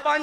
5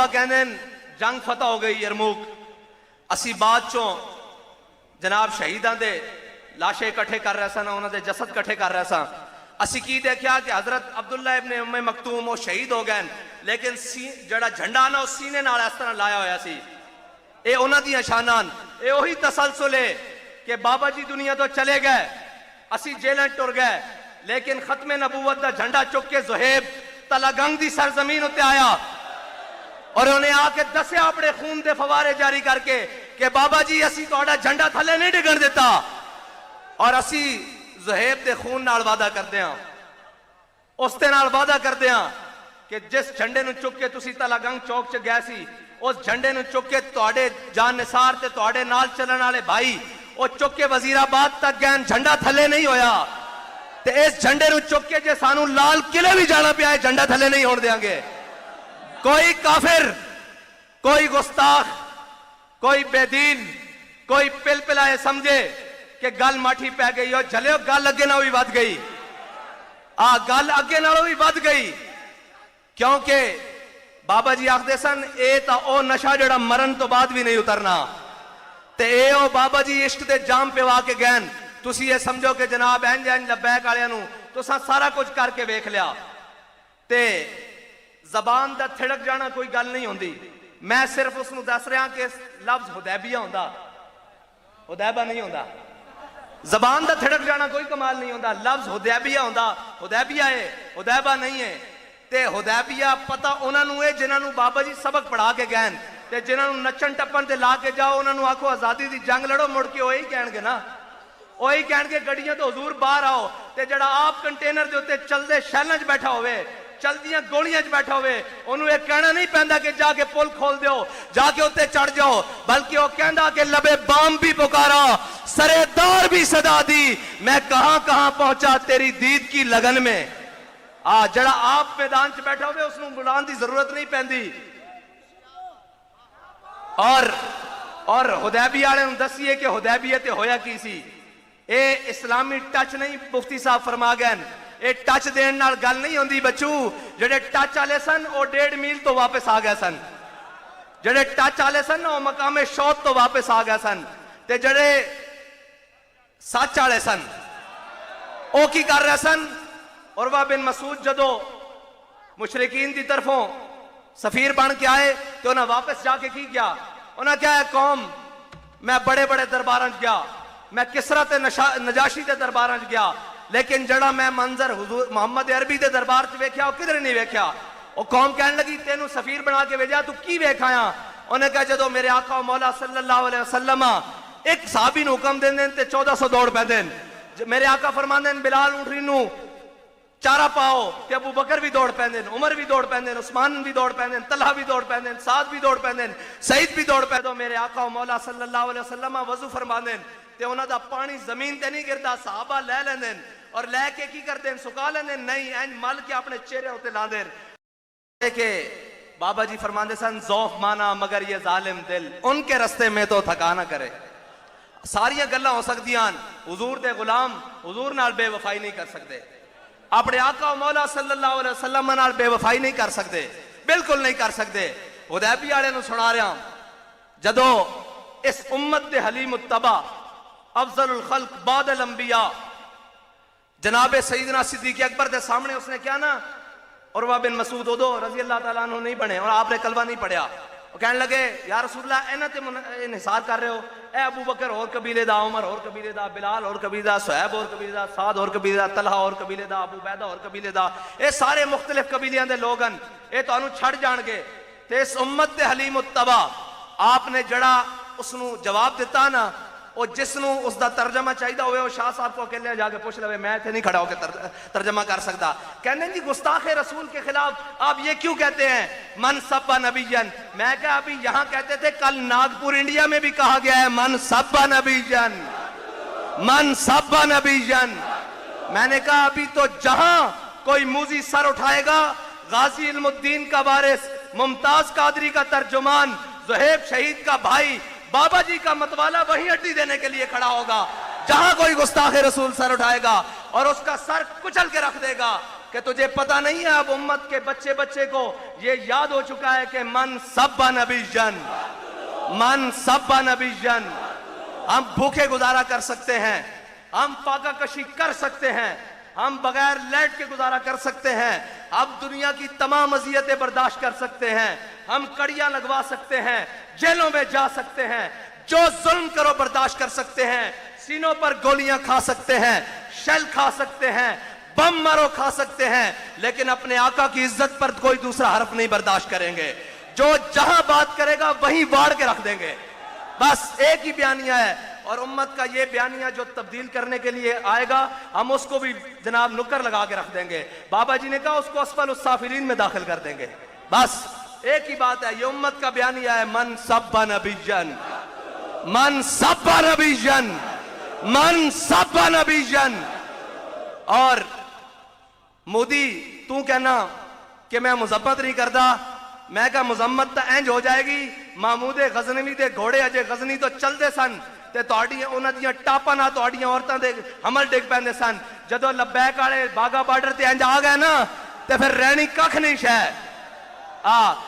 صحابہ کہنے جنگ فتح ہو گئی یرموک، اسی بعد چوں جناب شہیداں دے لاشے اکٹھے کر رہے سن، انہوں دے جسد اکٹھے کر رہے سن. اسی کی دیکھیا کہ حضرت عبداللہ ابن ام مکتوم وہ شہید ہو گئے، لیکن جڑا جھنڈا نا اس سینے نال اس طرح لایا ہویا سی. اے انہاں دی شاناں، اے وہی تسلسل ہے کہ بابا جی دنیا تو چلے گئے، اسی جیلیں ٹر گئے، لیکن ختم نبوت دا جھنڈا چک کے زہیب تلگنگ دی سرزمین اتے آیا اور انہیں آ کے دسیا اپنے خون دے فوارے جاری کر کے کہ بابا جی اسی تہاڈا جھنڈا تھلے نہیں ڈگن دیتا، اور اسی زہیب دے خون نال وعدہ کردے ہاں، اس دے نال وعدہ کردے ہاں کہ جس جھنڈے نو چک کے تسی تلگنگ چوک چ گئے سی، اس جھنڈے نو چک کے تہاڈے جان نثار تے تہاڈے نال چلن والے بھائی وہ چک کے وزیر آباد تک گئے، جھنڈا تھلے نہیں ہویا. تے اس جھنڈے نو چک کے جے سانو لال قلعے بھی جانا پیا ہے جھنڈا تھلے نہیں ہون دیاں گے. کوئی کافر، کوئی گستاخ، کوئی بے دین، کوئی پل پلائے سمجھے کہ گل ماٹھی پہ گئی اور جھلیو گل اگے نہ بھی ود گئی، گل اگے نہ بھی ود گئی، کیونکہ بابا جی آخدے سن اے تا او نشہ جڑا مرن تو بعد بھی نہیں اترنا، تے اے او بابا جی عشق دے جام پہ وا کے گئن. تسی یہ سمجھو کہ جناب اینج لبیک آلیاں نو تساں سارا کچھ کر کے ویکھ لیا، تے زبان دا تھڑک جانا کوئی گل نہیں ہوندی. میں صرف اس نو دس رہا کہ لفظ حدیبیہ ہوندا، حدیبہ نہیں ہوندا. زبان دا تھڑک جانا کوئی کمال نہیں ہوندا، لفظ حدیبیہ ہوندا، حدیبیہ ہے، حدیبہ نہیں ہے. تے حدیبیہ پتہ انہاں نو ہے جنہاں نو بابا جی سبق پڑھا کے گئے، تے جنہاں نو نچن ٹپن تے لا کے جاؤ انہاں نو آکھو آزادی دی جنگ لڑو، مڑ کے وہی کہن گے نا، وہی کہن گے گڈیاں تو حضور باہر آؤ. تے جڑا آپ کنٹینر دے اوتے چلدے شیلاں وچ بیٹھا ہوئے، چلدیاں گولیاں وچ بیٹھا ہوئے، انہوں یہ کہنا نہیں پیندا کہ جا کے پل کھول دیو، جا کے اوتے چڑھ جاؤ، بلکہ وہ کہندا کہ لبے بام بھی پکارا، سرے دار بھی صدا دی، میں کہاں کہاں پہنچا تیری دید کی لگن میں. جڑا آپ میدان چ بیٹھا ہوئے اس نوں بلان دی ضرورت نہیں پیندی. اور حدیبیہ والے نوں دسیے کہ حدیبیہ تے ہویا کی سی. اے اسلامی ٹچ نہیں مفتی صاحب فرما گئے، اے ٹچ دین نال گل نہیں ہوندی بچو. جڑے ٹچ والے سن وہ 1.5 میل تو واپس آ گئے سن، جڑے ٹچ والے سن وہ مقام شوط تو واپس آ گئے سن. تے جڑے سچ والے سن وہ کی کر رہے سن؟ عروہ بن مسعود جدو مشرکین دی طرفوں سفیر بن کے آئے تو انہاں واپس جا کے کی کیا؟ انہاں کیا ہے قوم میں بڑے بڑے درباراں گیا، میں کسرا تے نجاشی دے درباراں گیا، لیکن جڑا میں منظر حضور محمد عربی دے دربار چ ویکھیا وہ کدھر نہیں ویکھیا. وہ قوم کہنے لگی تینوں سفیر بنا کے بھیجا تو کی ویکھایا؟ انہیں کہا جدو میرے آقا و مولا صلی اللہ علیہ وسلم ایک صحابی نو حکم دین تے 1400 دوڑ پہ دین. میرے آقا فرمان دین بلال اونٹری نو چارہ پاؤ تے ابو بکر بھی دوڑ پہ دین، عمر بھی دوڑ پہ دین، عثمان بھی دوڑ پہ دین، طلحہ بھی دوڑ پہ دین، سعد بھی دوڑ پہ دین، سعید بھی دوڑ پہ دو. میرے آقا و مولا صلی اللہ علیہ وسلم وضو فرما دین تے انہاں دا پانی زمین تے نہیں گردا، صحابہ لے لین دین اور لے کے کی کر دین؟ سکا لین دین؟ نہیں، این مل کے اپنے چہرے ہوتے لا دین. کہ بابا جی فرماندے سن ذوف مانا مگر یہ ظالم دل ان کے رستے میں تو تھکا نہ کرے. ساریاں گلاں ہو سکدیاں، حضور دے غلام حضور نال بے وفائی نہیں کر سکتے، اپنے آقا و مولا صلی اللہ علیہ وسلم نال بے وفائی نہیں کر سکتے، بالکل نہیں کر سکتے. حدیبیہ والے نوں سنا رہا جدو اس امت دے حلیم التبا افضل الخلق بعد الانبیاء جناب سیدنا صدیق اکبر دے سامنے اس نے کیا نا، عروہ بن مسعود ادو رضی اللہ تعالیٰ عنہ نہیں بنے اور آپ نے کلمہ نہیں پڑھیا. وہ کہنے لگے یا رسول اللہ اینا تے انحصار کر رہے ہو، اے ابو بکر اور قبیلے دا، عمر اور قبیلے دا، بلال اور قبیلے دا، صہیب اور قبیلے دا، سعد اور قبیلے دا، طلحہ اور قبیلے دا، ابو عبیدہ اور قبیلے دا، اے سارے مختلف قبیلیاں دے لوگن اے تو انہوں چھڑ جان گے. تے اس امت دے حلیم التبا آپ نے جڑا اس نو جواب دیتا نا، اور جس نو اس دا ترجمہ چاہیدہ ہوئے وہ شاہ صاحب کو اکیلے جا کے پوچھ لوے، میں تھے نہیں کھڑا ہو کے ترجمہ کر سکتا. کہنے جی گستاخ رسول کے خلاف آپ یہ کیوں کہتے ہیں من سبا نبیًا؟ میں کہا ابھی یہاں کہتے تھے، کل ناگپور انڈیا میں بھی کہا گیا ہے من سبا نبیًا، من سبا نبیًا. میں نے کہا ابھی تو جہاں کوئی موذی سر اٹھائے گا، غازی علم الدین کا وارث، ممتاز قادری کا ترجمان، زہیب شہید کا بھائی، بابا جی کا متوالا وہی ہڈی دینے کے لیے کھڑا ہوگا. جہاں کوئی گستاخ رسول سر اٹھائے گا اور اس کا سر کچل کے رکھ دے گا، کہ تجھے پتہ نہیں ہے اب امت کے بچے بچے کو یہ یاد ہو چکا ہے کہ من سبا نبی جن، من سبا نبی جن. ہم بھوکے گزارا کر سکتے ہیں، ہم فاقہ کشی کر سکتے ہیں، ہم بغیر لیٹ کے گزارا کر سکتے ہیں، اب دنیا کی تمام اذیتیں برداشت کر سکتے ہیں، ہم کڑیاں لگوا سکتے ہیں، جیلوں میں جا سکتے ہیں، جو ظلم کرو برداشت کر سکتے ہیں، سینوں پر گولیاں کھا سکتے ہیں، شیل کھا سکتے ہیں، بم مارو کھا سکتے ہیں، لیکن اپنے آقا کی عزت پر کوئی دوسرا حرف نہیں برداشت کریں گے. جو جہاں بات کرے گا وہیں واڑ کے رکھ دیں گے. بس ایک ہی بیانیہ ہے، اور امت کا یہ بیانیہ جو تبدیل کرنے کے لیے آئے گا ہم اس کو بھی جناب نکر لگا کے رکھ دیں گے. بابا جی نے کہا اس کو اسفل السافلین میں داخل کر دیں گے. بس ایک ہی بات ہے، یہ امت کا بیانیہ ہے، من سبا نبی جن، من سبا نبی جن، من سبا نبی جن. اور مودی تو کہنا کہ میں مذمت نہیں کرتا، میں کہا مذمت تا انج ہو جائے گی. محمود غزنوی دے گھوڑے اجے غزنی تو چلدے سن تے تہاڈیاں انہاں دیاں ٹاپاں نال تہاڈیاں عورتاں دے حمل ڈگ پیندے سن. جدوں لبیک والے باغا بارڈر تے انج آ گئے نا تے پھر رہنی ککھ نہیں شے.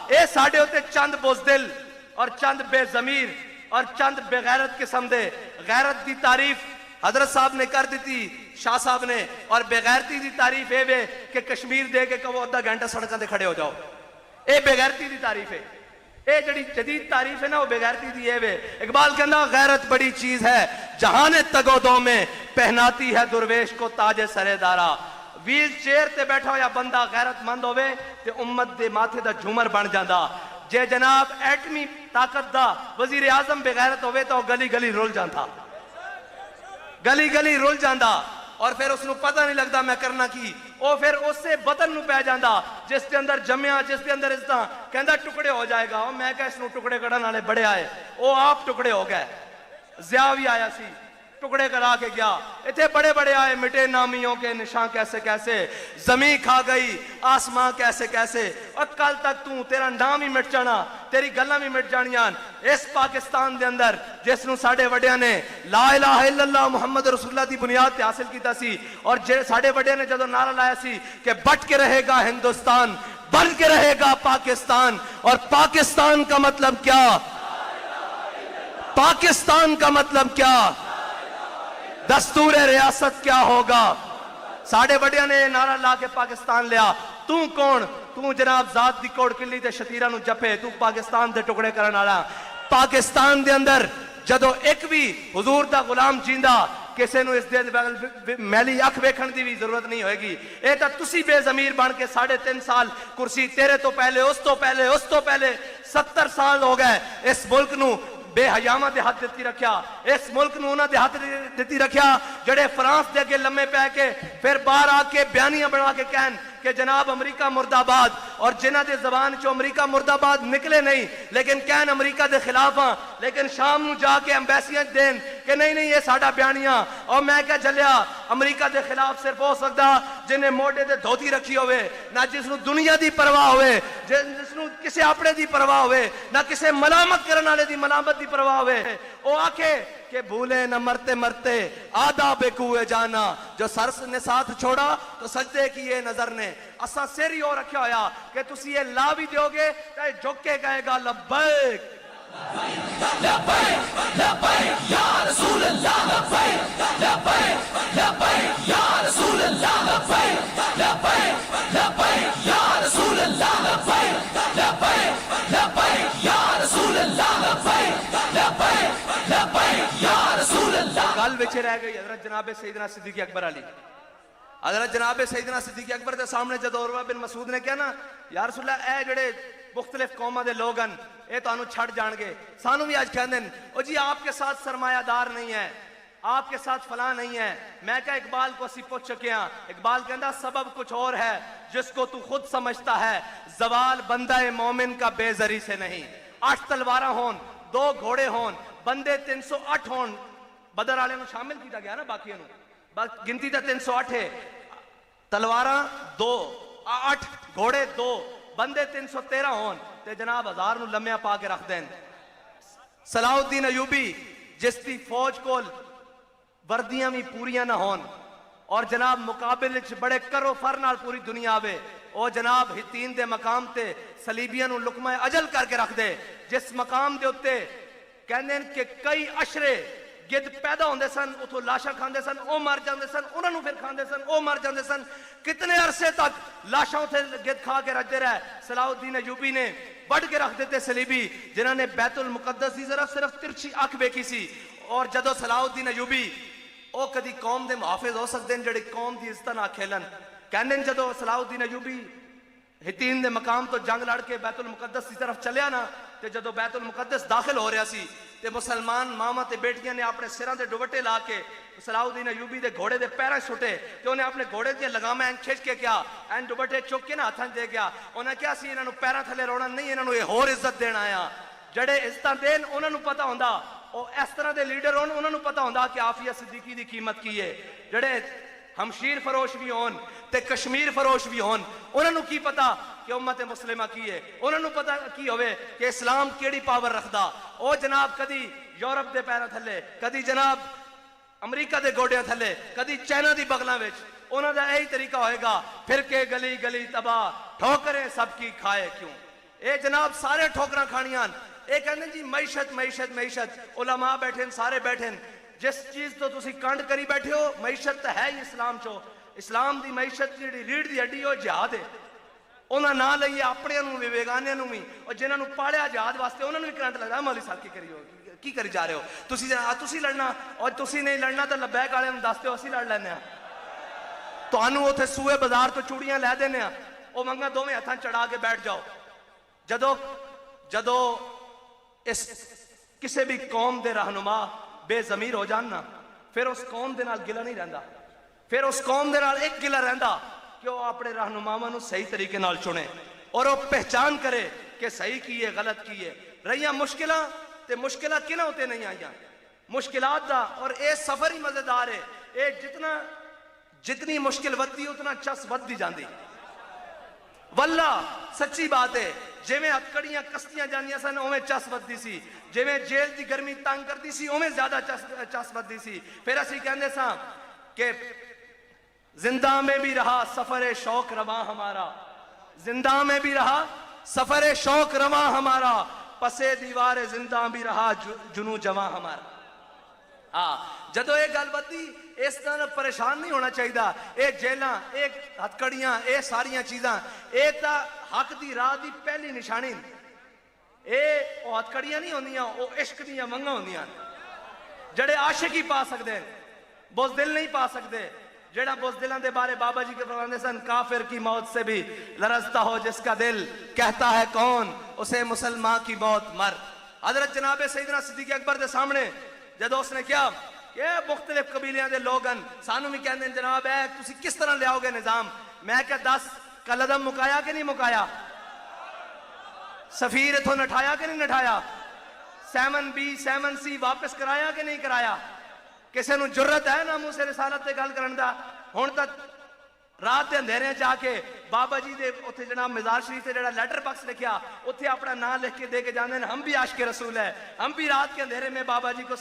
اے ساڈے اوتے چند بزدل اور چند بے ضمیر اور چند بے غیرت قسم دے غیرت دی تعریف حضرت صاحب نے کر دیتی، شاہ صاحب نے، اور بے غیرتی دی تعریف اے وے کہ کشمیر دے کے کہو آدھا گھنٹہ سڑکاں تے کھڑے ہو جاؤ. اے بے غیرتی دی تعریف ہے. اے جڑی جدید تعریف ہے نا وہ بے غیرتی دی اے وے. اقبال کہنا غیرت بڑی چیز ہے جہان تگودوں میں پہناتی ہے درویش کو تاج سرے دارا. ویل چیئر تے بیٹھا ہویا بندہ غیرت مند ہوئے تے امت دے ماتھے دا جھومر بن جاندا. جے جناب ایٹمی طاقت دا وزیر اعظم بے غیرت ہوئے تو گلی گلی رول جاندا، گلی گلی رول جاندا، اور پھر اس نو پتہ نہیں لگتا میں کرنا کی. او پھر اس سے بدن نو پہ جاندا جس کے اندر جمعہ، جس کے اندر عزتاں، کہندا ٹکڑے ہو جائے گا. او میں کہا اس نو ٹکڑے کرن والے بڑے آئے، او آپ ٹکڑے ہو گئے. ضیاء بھی آیا سی ٹکڑے کرا کے گیا. اتنے بڑے بڑے آئے مٹے نامیوں کے نشان کیسے کیسے، زمین کھا گئی آسمان کیسے کیسے، اور کل تک تیرا نام ہی مٹ جانا، تیری گلاں بھی مٹ جانیاں. اس پاکستان دے اندر جس نو ساڈے وڈیاں نے لا الہ الا اللہ محمد رسول اللہ دی بنیاد تے حاصل کیتا سی، اور ساڈے وڈیاں نے جدوں نعرہ لایا سی کہ بٹ کے رہے گا ہندوستان، بن کے رہے گا پاکستان. اور پاکستان کا مطلب کیا؟ پاکستان کا مطلب کیا؟ دستور ریاست کیا ہوگا؟ ساڑھے بڑیاں نے نعرہ لا کے پاکستان لیا. تو کون؟ تو جناب ذات دی کوڑ کلی تے شتیرہ نو جپے، تو پاکستان دے ٹکڑے کرن والا. پاکستان دے اندر جدو ایک بھی حضور دا غلام جیندا کسے نو اس دے میلی اکھ ویکھن دی بھی ضرورت نہیں ہوئے گی. اے تا تسی بے ضمیر بن کے 3.5 سال کرسی تیرے تو پہلے اس تو پہلے اس تو پہلے 70 سال ہو گئے اس ملک نو بے حیامہ دے ہاتھ دیتی رکھیا. اس ملک نو انہاں دے ہاتھ دیتی رکھیا جڑے فرانس دے اگے لمے پہ کے پھر باہر آ کے بیانیاں بنا کے کہن کہ جناب امریکہ مرد آباد، اور جنہ دے زبان چو امریکہ مرد آباد نکلے نہیں لیکن کہن امریکہ دے خلاف ہاں، لیکن شام نو جا کے ایمبیسیاں دین کہ نہیں نہیں یہ ساڈا بیانیاں. اور میں کہا جلیا امریکہ دے خلاف صرف ہو سکتا جنہیں موٹے دے دھوتی رکھی ہوئے، نہ جس نو دنیا دی پرواہ ہوئے، جس نو کسے اپنے دی پرواہ ہوئے، نہ کسے ملامت کرنے والے دی ملامت دی پرواہ ہوئے. او آکھے کہ بھولے نہ مرتے مرتے آدھا بے کوئے جانا، جو سر نے ساتھ چھوڑا تو سجدے کیے نظر نے. اساں سر ہی ہو رکھا ہویا کہ تسی یہ لا بھی دیو گے تو جھک کے کہے گا لبیک لبیک لبیک یا رسول اللہ، لبیک لبیک لبیک یا رسول اللہ، لبیک لبیک لبیک یا رسول اللہ، لبیک لبیک لبیک یا رسول اللہ، لبیک لبیک لبیک یا رسول اللہ. گل وچ رہ گئی حضرت جناب سیدنا صدیق اکبر علی. حضرت جناب سیدنا صدیق اکبر دے سامنے جب عروہ بن مسعود نے کہا نا یا رسول اللہ اے جڑے مختلف قوموں دے لوگ ہیں اے تانوں چھڑ جان گے، سانوں بھی آج کہندے ہیں او جی آپ کے ساتھ سرمایہ دار نہیں ہے، آپ کے ساتھ فلاں نہیں ہے. میں کہا اقبال کو اسی پوچھ چکے ہیں. اقبال کہندا سبب کچھ اور ہے جس کو تو خود سمجھتا ہے، زوال بندہ مومن کا بے زری سے نہیں. 8 تلواراں ہون، 2 گھوڑے ہون، بندے 308 ہون، بدر والے نو شامل کیتا گیا نا، باقیاں نو گنتی تا 308 ہے، تلواراں 2، 8 گھوڑے 2، بندے 313 ہون تے جناب 1000 نو لمیا پا کے رکھ دین. صلاح الدین ایوبی جس دی فوج کول وردیاں بھی پوریاں نہ ہون اور جناب مقابل وچ بڑے کرو فر نال پوری دنیا آوے او جناب ہتین دے مقام تے صلیبیاں نو لقمہ اجل کر کے رکھ دے جس مقام دے اتے کہندے ہیں کہ کئی اشرے گد پیدا ہوندے سن اتھو لاشاں کھاندے سن او مر جاندے سن انہاں نو پھر کھاندے سن او مر جاندے سن کتنے عرصے تک لاشاں اتھے گد کھا کے رکھتے رہے صلاح الدین ایوبی نے بڑھ کے رکھ دیتے صلیبی جنہاں نے بیت المقدس دی صرف ترچھی اکھ ویکھی سی اور جدو صلاح الدین ایوبی او کدی قوم دے محافظ ہو سکتے ہیں جڑے قوم دی عزت نہ کھیلن کہندے ہیں جدو صلاح الدین ایوبی ہتین دے مقام تو جنگ لڑ کے بیت المقدس کی طرف چلیا نا تے جدو بیت المقدس داخل ہو رہا سی تے مسلمان ماما تے بیٹیاں نے اپنے سراں تے ڈوٹے لا کے صلاح الدین ایوبی دے گھوڑے دے پیراں چھٹے تے انہیں اپنے گھوڑے دے لگاماں این کھچ کے کیا این ڈوٹے چک کے نا ہتھاں دے گیا انہیں کیا سی انہاں نو پیراں تھلے رونا نہیں انہاں نو یہ ہور عزت دینا آیا جڑے عزتاں دین انہاں نو پتہ ہوندا او اس طرح دے لیڈر ہون انہاں نو پتہ ہوندا کہ عافیہ صدیقی دی قیمت کی ہے جڑے ہمشیر فروش بھی ہون تے کشمیر فروش بھی ہون انہاں نو کی پتہ کہ امت مسلمہ کی ہے انہاں نو پتہ کی ہوئے کہ اسلام کیڑی پاور رکھدا او جناب کدی یورپ دے پیراں تھلے کدی جناب امریکہ دے گوڑیاں تھلے کدی چائنا دی بغلاں وچ انہاں دا یہی طریقہ ہوئے گا پھر کے گلی گلی تباہ ٹھوکریں سب کی کھائے کیوں اے جناب سارے ٹھوکراں کھانیاں اے کہندے جی معیشت معیشت معیشت علماء بیٹھیں سارے بیٹھیں جس چیز تو تسی کانڈ کری بیٹھے ہو معیشت ہے ہی اسلام چو اسلام دی معیشت جڑی ریڑھ دی ہڈی ہو جہاد ہے انہاں نہ لئیے اپنے نو بھی بیگانے نو بھی اور جنہاں نو پاڑیا جہاد واسطے انہاں نو بھی کرنٹ لگدا مولوی صاحب کی کری ہو کی کری جا رہے ہو تسی لڑنا اور تسی نہیں لڑنا تو لبیک والے نوں دستے ہو اسی لڑ لینے ہاں تانوں اوتھے سوئے بازار تو چوڑیاں لے دینے ہاں او منگا دوویں ہتھاں چڑھا کے بیٹھ جاؤ جدو اس کسی بھی قوم دے رہنما بے ضمیر ہو جاننا پھر اس قوم دے نال گلہ نہیں رہندا پھر اس قوم دے نال ایک گلہ رہندا کہ وہ اپنے رہنماواں نو صحیح طریقے نال چنے اور وہ پہچان کرے کہ صحیح کی ہے غلط کی ہے رہیاں مشکلاں تے مشکلاں کنا ہوتے نہیں آئیاں مشکلات دا اور اے سفر ہی مزیدار ہے اے جتنی مشکل ودی اتنا چس ودی جاندی واللہ سچی بات ہے جے میں ہتکڑیاں کستیاں جانیاں سن اویں چس ودی سی جے میں جیل دی گرمی تنگ کرتی سی اویں زیادہ چس ودی سی پھر اسی کہندے ساں کہ زندہ میں بھی رہا سفر شوق رواں ہمارا زندہ میں بھی رہا سفر شوق رواں ہمارا پسے دیوار زندہ بھی رہا جنو جواں ہمارا جدو یہ گل بدی اس طرح پریشان نہیں ہونا چاہیے اے جیلاں اے ہتکڑیاں اے ساریاں چیزاں اے تا حق دی راہ دی پہلی نشانی اے او ہتکڑیاں نہیں ہوندیاں او عشق دیاں منگاں ہوندیاں جڑے عاشق ہی پا سکتے ہیں بزدل نہیں پا سکتے جڑا بزدلان دے بارے بابا جی کے فرماندے سن کافر کی موت سے بھی لرزتا ہو جس کا دل کہتا ہے کون اسے مسلمان کی موت مر حضرت جناب سیدنا صدیق اکبر دے سامنے جدو اس نے کیا کہ مختلف قبیلیاں دے لوگن سانو بھی کہندے جناب ہے تسی کس طرح لے آؤ گے نظام میں کیا 10 کلدم مکایا کہ نہیں مکایا سفیر اتھو نٹھایا کہ نہیں نٹھایا 7B 7C واپس کرایا کہ نہیں کرایا کسے نو جرت ہے نا منہ سے رسالت تے گل کرن دا ہن تک رات دے اندھیرے جا کے بابا جی دے اتھے جناب مزار شریف سے جڑا لیٹر باکس لکھیا اتھے اپنا نام لکھ کے دے کے جاندے ہم بھی عاشق رسول ہے ہم بھی رات کے اندھیرے میں بابا جی کو